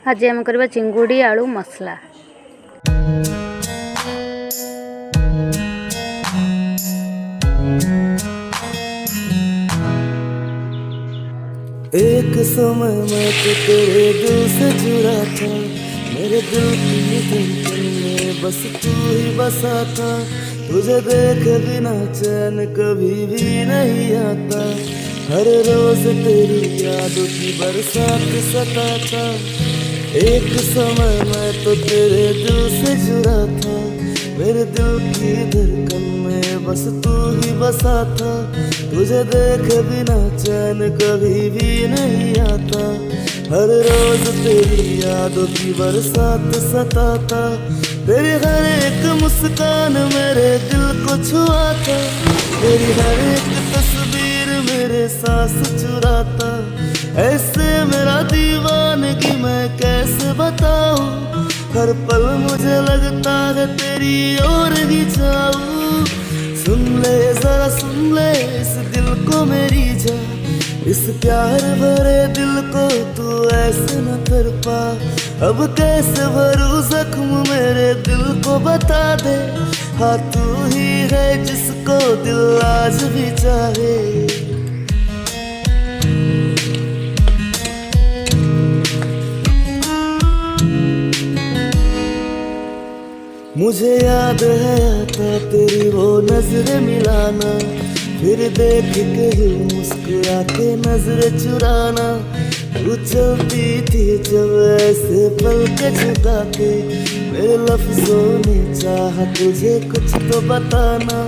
आज आम करबा चिंगुड़ी आलू मसला। एक समय मैं तो तेरे दिल से जुड़ा था, मेरे दिल की धड़कन में बस तू ही बसा था। तुझे देखे बिना चैन कभी भी नहीं आता, हर रोज तेरी यादों की बरसात सताता। एक समय मैं तो तेरे दिल से जुड़ा था, मेरे दिल की धड़कन में बस तू ही बसा था। तुझे देखे बिना चैन कभी भी नहीं आता, हर रोज तेरी यादों की बरसात सताता। तेरी हर एक मुस्कान मेरे दिल को छुआता, तेरी हर एक तस्वीर मेरे सांस चुराता। ऐसे मेरा दीवानगी मैं कैसे बताऊं, हर पल मुझे लगता है तेरी ओर ही जाऊं। सुन ले जरा सुन ले इस दिल को मेरी जा, इस प्यार भरे दिल को तू ऐसे न कर पा। अब कैसे भरूं जख्म मेरे दिल को बता दे, हाँ तू ही है जिसको दिल आज भी चाहे। मुझे याद है आता तेरी वो नजरें मिलाना, फिर देख के ही मुस्कुरा के नजरें चुराना। तू चलती थी जब ऐसे पल के झुका के, मेरे लफ्जों ने चाहा तुझे कुछ तो बताना।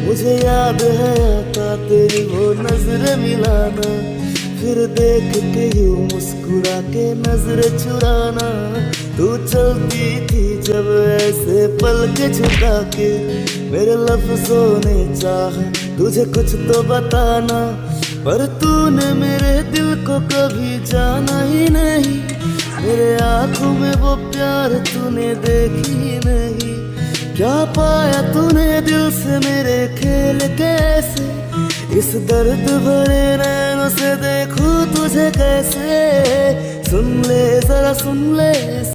मुझे याद है आता तेरी वो नजरें मिलाना, फिर देख के ही मुस्कुरा के नजरें चुराना। तू चलती थी जब ऐसे पल के झुका के, मेरे लफ्जों ने चाहा तुझे कुछ तो बताना। पर तूने मेरे दिल को कभी जाना ही नहीं, मेरे आंखों में वो प्यार तूने देखी ही नहीं। क्या पाया तूने दिल से मेरे खेल कैसे, इस दर्द भरे नैनों से देखूं तुझे कैसे। सुन ले जरा सुन ले